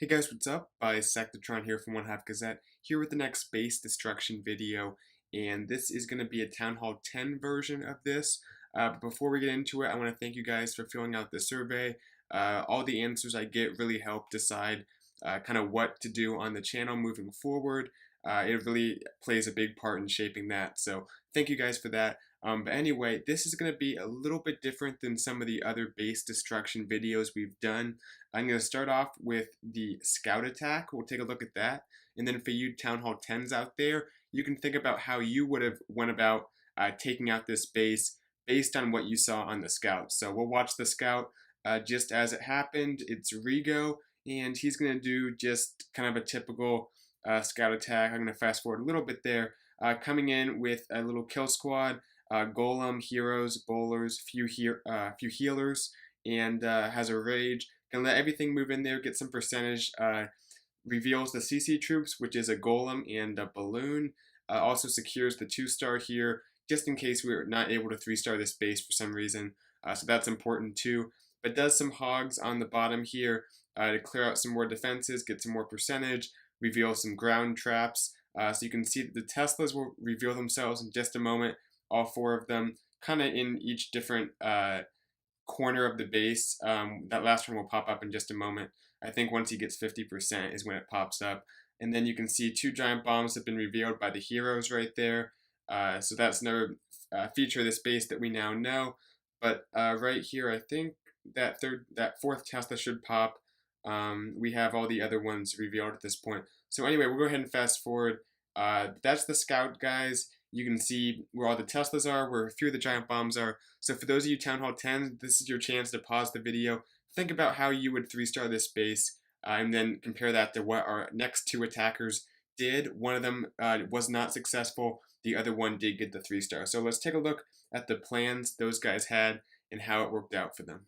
Hey guys, what's up? Sectatron here from OneHive Gazette, here with the next base destruction video, and this is going to be a Town Hall 10 version of this. But before we get into it, I want to thank you guys for filling out the survey. All the answers I get really help decide kind of what to do on the channel moving forward. It really plays a big part in shaping that, so thank you guys for that. But anyway, this is going to be a little bit different than some of the other base destruction videos we've done. I'm going to start off with the scout attack. We'll take a look at that. And then for you Town Hall 10s out there, you can think about how you would have went about taking out this base based on what you saw on the scout. So we'll watch the scout just as it happened. It's Rigo, and he's going to do just kind of a typical scout attack. I'm going to fast forward a little bit there. Coming in with a little kill squad, golem, heroes, bowlers, few healers, and has a rage. Gonna let everything move in there, get some percentage. Reveals the CC troops, which is a golem and a balloon. Also secures the 2-star here, just in case we're not able to 3-star this base for some reason. So that's important too. But does some hogs on the bottom here to clear out some more defenses, get some more percentage, reveal some ground traps. So you can see that the Teslas will reveal themselves in just a moment. All 4 of them, kind of in each different corner of the base. That last one will pop up in just a moment. I think once he gets 50% is when it pops up. And then you can see 2 giant bombs have been revealed by the heroes right there. So that's another feature of this base that we now know. But right here, I think that 4th Tesla should pop. We have all the other ones revealed at this point. So anyway, we'll go ahead and fast forward. That's the scout, guys. You can see where all the Teslas are, where a few of the giant bombs are. So for those of you Town Hall 10, this is your chance to pause the video, think about how you would 3-star this base, and then compare that to what our next 2 attackers did. One of them was not successful. The other one did get the 3-star. So let's take a look at the plans those guys had and how it worked out for them.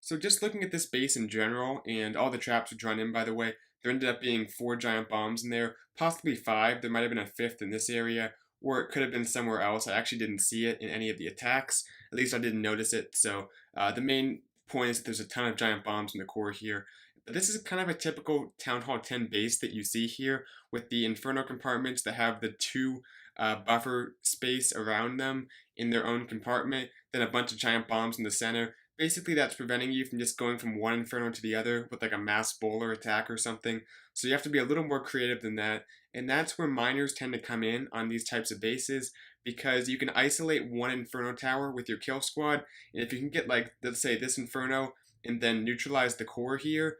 So just looking at this base in general, and all the traps were drawn in, by the way, there ended up being 4 giant bombs in there, possibly 5. There might have been a 5th in this area, or it could have been somewhere else. I actually didn't see it in any of the attacks. At least I didn't notice it. So the main point is that there's a ton of giant bombs in the core here. But this is kind of a typical Town Hall 10 base that you see here, with the Inferno compartments that have the 2 buffer space around them in their own compartment, then a bunch of giant bombs in the center. Basically, that's preventing you from just going from one Inferno to the other with like a mass bowler attack or something. So you have to be a little more creative than that. And that's where miners tend to come in on these types of bases, because you can isolate one Inferno tower with your kill squad. And if you can get, like, let's say this Inferno and then neutralize the core here,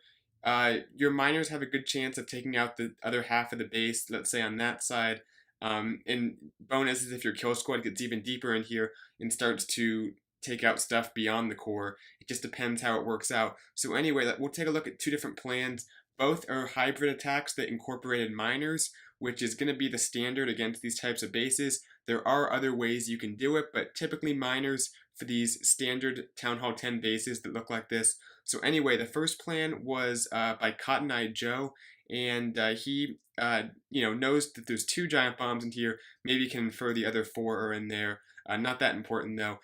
your miners have a good chance of taking out the other half of the base, let's say on that side. And bonus is if your kill squad gets even deeper in here and starts to take out stuff beyond the core. It just depends how it works out. So anyway, we'll take a look at 2 different plans. Both are hybrid attacks that incorporated miners, which is going to be the standard against these types of bases. There are other ways you can do it, but typically miners for these standard Town Hall 10 bases that look like this. So anyway, the first plan was by Cotton Eye Joe, and he knows that there's 2 giant bombs in here. Maybe can infer the other 4 are in there. Not that important though.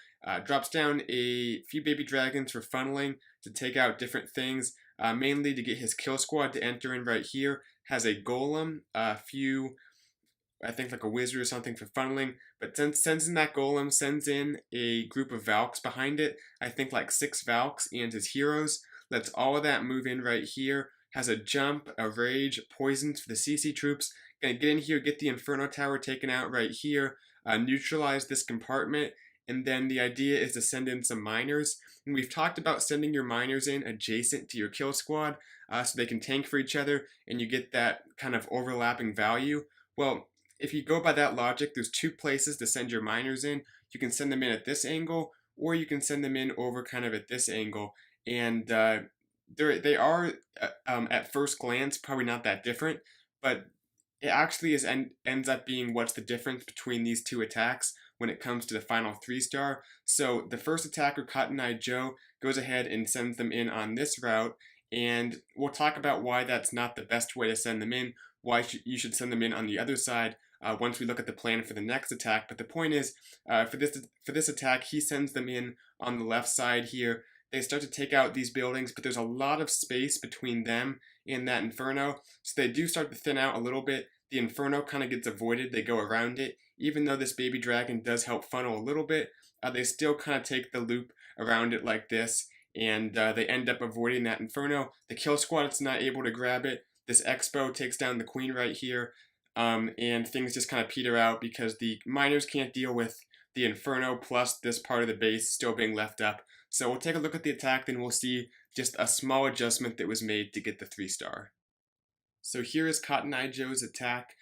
Drops down a few baby dragons for funneling to take out different things, mainly to get his kill squad to enter in right here. Has a golem, a few, I think like a wizard or something for funneling, but sends in that golem, sends in a group of Valks behind it, I think like 6 Valks and his heroes, lets all of that move in right here, has a jump, a rage, poisons for the CC troops, gonna get in here, get the Inferno Tower taken out right here, neutralize this compartment, and then the idea is to send in some miners. And we've talked about sending your miners in adjacent to your kill squad so they can tank for each other and you get that kind of overlapping value. Well, if you go by that logic, there's 2 places to send your miners in. You can send them in at this angle, or you can send them in over kind of at this angle. And they are, at first glance, probably not that different, but it actually ends up being what's the difference between these 2 attacks when it comes to the final 3-star. So the first attacker, Cotton Eye Joe, goes ahead and sends them in on this route, and we'll talk about why that's not the best way to send them in, why you should send them in on the other side once we look at the plan for the next attack. But the point is, for this attack, he sends them in on the left side here. they start to take out these buildings, but there's a lot of space between them and that Inferno, so they do start to thin out a little bit. The Inferno kind of gets avoided, they go around it. Even though this baby dragon does help funnel a little bit, they still kind of take the loop around it like this, and they end up avoiding that Inferno. The kill squad is not able to grab it. This Expo takes down the queen right here, and things just kind of peter out because the miners can't deal with the Inferno plus this part of the base still being left up. So we'll take a look at the attack, then we'll see just a small adjustment that was made to get the 3-star. So here is Cotton Eye Joe's attack.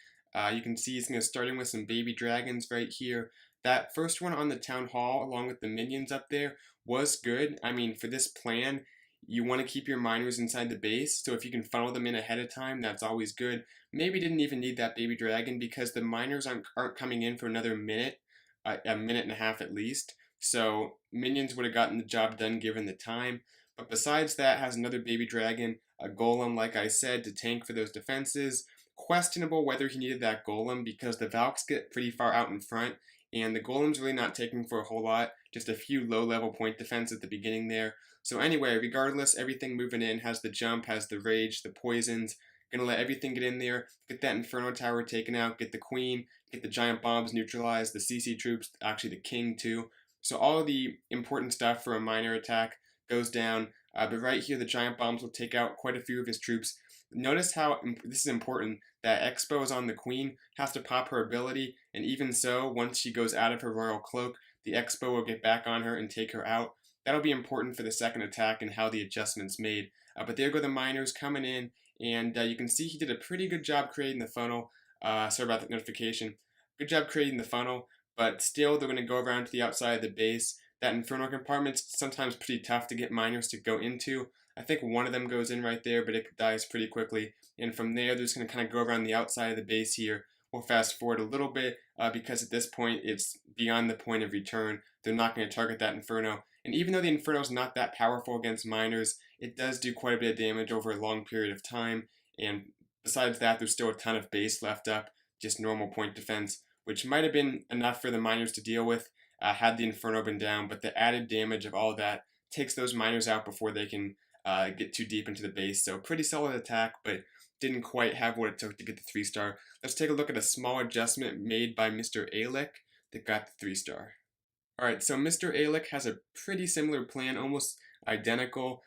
You can see he's going to start in with some baby dragons right here. That first one on the town hall along with the minions up there was good. I mean, for this plan, you want to keep your miners inside the base, so if you can funnel them in ahead of time, that's always good. Maybe didn't even need that baby dragon because the miners aren't coming in for another minute, a minute and a half at least. So minions would have gotten the job done given the time. But besides that, has another baby dragon, a golem, like I said, to tank for those defenses. Questionable whether he needed that golem because the Valks get pretty far out in front, and the golem's really not taking for a whole lot, just a few low-level point defense at the beginning there. So anyway, regardless, everything moving in has the jump, has the rage, the poisons. Gonna let everything get in there, get that Inferno Tower taken out, get the queen, get the giant bombs neutralized, the CC troops, actually the king too. So all of the important stuff for a minor attack goes down, but right here the giant bombs will take out quite a few of his troops. Notice how this is important, that Expo is on the queen, has to pop her ability, and even so, once she goes out of her royal cloak, the Expo will get back on her and take her out. That'll be important for the second attack and how the adjustment's made. But there go the miners coming in, and you can see he did a pretty good job creating the funnel. Sorry about the notification. Good job creating the funnel, but still they're going to go around to the outside of the base. That Inferno compartment's sometimes pretty tough to get miners to go into. I think one of them goes in right there, but it dies pretty quickly. And from there, they're just going to kind of go around the outside of the base here. We'll fast forward a little bit because at this point, it's beyond the point of return. They're not going to target that Inferno. And even though the Inferno is not that powerful against miners, it does do quite a bit of damage over a long period of time. And besides that, there's still a ton of base left up, just normal point defense, which might have been enough for the miners to deal with had the Inferno been down. But the added damage of all of that takes those miners out before they can get too deep into the base. So pretty solid attack, but didn't quite have what it took to get the 3-star. Let's take a look at a small adjustment made by Mr. Alick that got the 3-star. Alright, so Mr. Alick has a pretty similar plan, almost identical.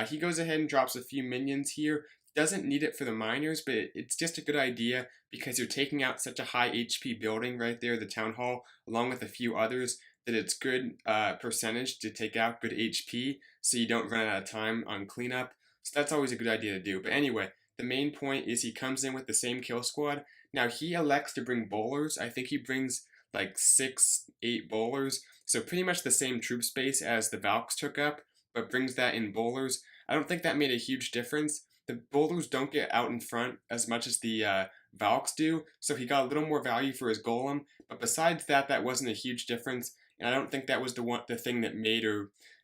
He goes ahead and drops a few minions here. Doesn't need it for the miners, but it's just a good idea because you're taking out such a high HP building right there, the town hall, along with a few others, that it's good percentage to take out, good HP, so you don't run out of time on cleanup. So that's always a good idea to do. But anyway, the main point is he comes in with the same kill squad. Now he elects to bring bowlers. I think he brings like 6, 8 bowlers. So pretty much the same troop space as the Valks took up, but brings that in bowlers. I don't think that made a huge difference. The bowlers don't get out in front as much as the Valks do, so he got a little more value for his golem. But besides that, that wasn't a huge difference, and I don't think that was the thing that made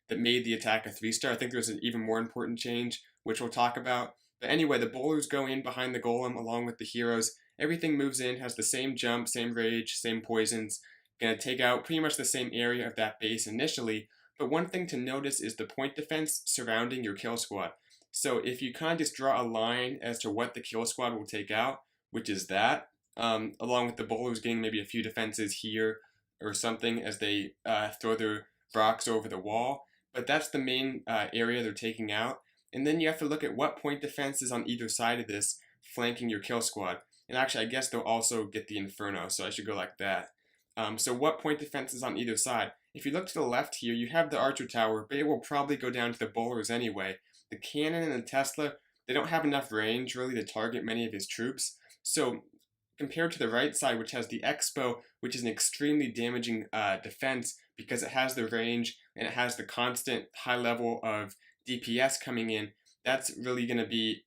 the attack a 3-star. I think there's an even more important change, which we'll talk about. But anyway, the bowlers go in behind the golem along with the heroes. Everything moves in, has the same jump, same rage, same poisons. Gonna take out pretty much the same area of that base initially. But one thing to notice is the point defense surrounding your kill squad. So if you kind of just draw a line as to what the kill squad will take out, which is that, along with the bowlers getting maybe a few defenses here or something as they throw their rocks over the wall. But that's the main area they're taking out. And then you have to look at what point defense is on either side of this, flanking your kill squad. And actually, I guess they'll also get the Inferno, so I should go like that. So what point defense is on either side? If you look to the left here, you have the Archer Tower, but it will probably go down to the bowlers anyway. The Cannon and the Tesla, they don't have enough range really to target many of his troops. So compared to the right side, which has the Expo, which is an extremely damaging defense because it has the range and it has the constant high level of DPS coming in, that's really going to be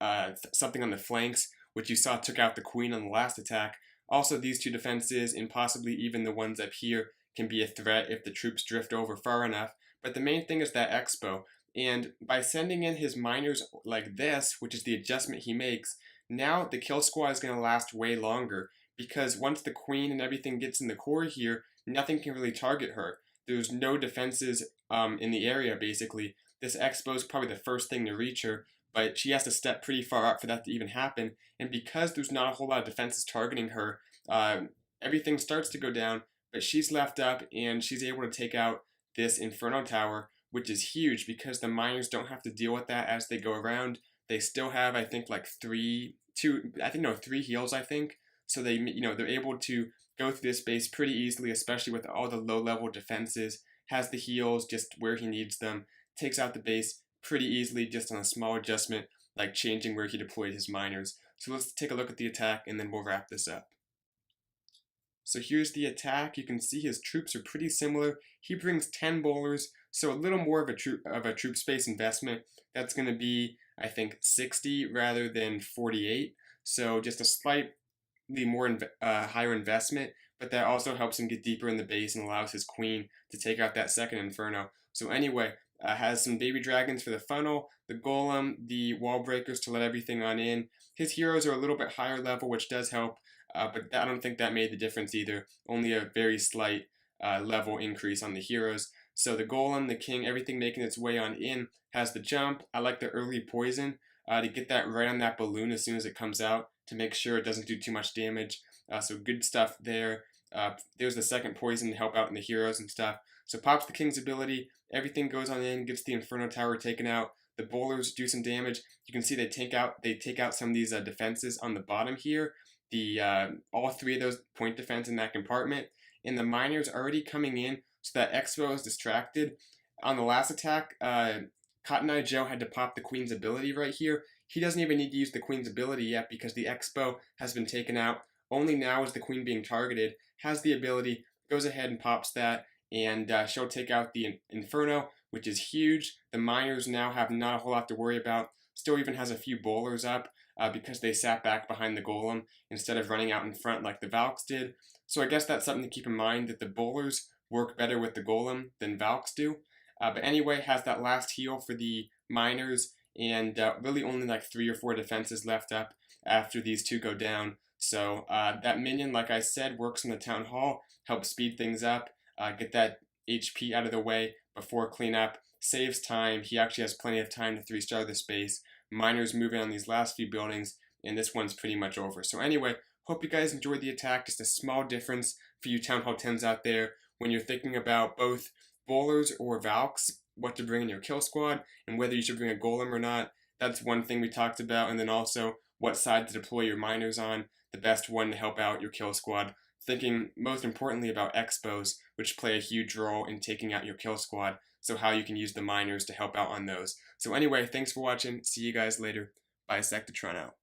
something on the flanks, which you saw took out the Queen on the last attack. Also, these two defenses, and possibly even the ones up here, can be a threat if the troops drift over far enough. But the main thing is that Expo. And by sending in his miners like this, which is the adjustment he makes, now the kill squad is going to last way longer. Because once the Queen and everything gets in the core here, nothing can really target her. There's no defenses in the area, basically. this Expo is probably the first thing to reach her, but she has to step pretty far up for that to even happen. And because there's not a whole lot of defenses targeting her, everything starts to go down, but she's left up and she's able to take out this Inferno Tower, which is huge because the miners don't have to deal with that as they go around. They still have, I think, like three heals, I think. So they, they're able to go through this base pretty easily, especially with all the low-level defenses. Has the heals just where he needs them. Takes out the base pretty easily just on a small adjustment, like changing where he deployed his miners. So let's take a look at the attack and then we'll wrap this up. So here's the attack. You can see his troops are pretty similar. He brings 10 bowlers, so a little more of a troop space investment. That's going to be, I think, 60 rather than 48. So just a slightly more higher investment, but that also helps him get deeper in the base and allows his queen to take out that second Inferno. So anyway, has some baby dragons for the funnel, the golem, the wall breakers to let everything on in. His heroes are a little bit higher level, which does help. But I don't think that made the difference either. Only a very slight level increase on the heroes. So the golem, the king, everything making its way on in has the jump. I like the early poison to get that right on that balloon as soon as it comes out to make sure it doesn't do too much damage. So good stuff there. There's the second poison to help out in the heroes and stuff. So pops the king's ability. Everything goes on in, gets the Inferno Tower taken out. The bowlers do some damage. You can see they take out some of these defenses on the bottom here. All three of those point defense in that compartment, and the miners already coming in, so that Expo is distracted. On the last attack, Cotton Eye Joe had to pop the Queen's ability right here. He doesn't even need to use the Queen's ability yet because the Expo has been taken out. Only now is the Queen being targeted, has the ability, goes ahead and pops that, and she'll take out the Inferno, which is huge. The miners now have not a whole lot to worry about. Still even has a few bowlers up. Because they sat back behind the golem instead of running out in front like the Valks did. So I guess that's something to keep in mind, that the bowlers work better with the golem than Valks do. But anyway, has that last heal for the miners, and really only like 3 or 4 defenses left up after these two go down. So that minion, like I said, works in the town hall, helps speed things up, get that HP out of the way before cleanup, saves time. He actually has plenty of time to 3-star the space. Miners moving on these last few buildings, and this one's pretty much over. So anyway, hope you guys enjoyed the attack. Just a small difference for you Town Hall 10s out there when you're thinking about both bowlers or Valks, what to bring in your kill squad, and whether you should bring a golem or not. That's one thing we talked about, and then also what side to deploy your miners on, the best one to help out your kill squad. Thinking most importantly about expos, which play a huge role in taking out your kill squad, so how you can use the miners to help out on those. So anyway, thanks for watching. See you guys later. Bye, Sectatron out.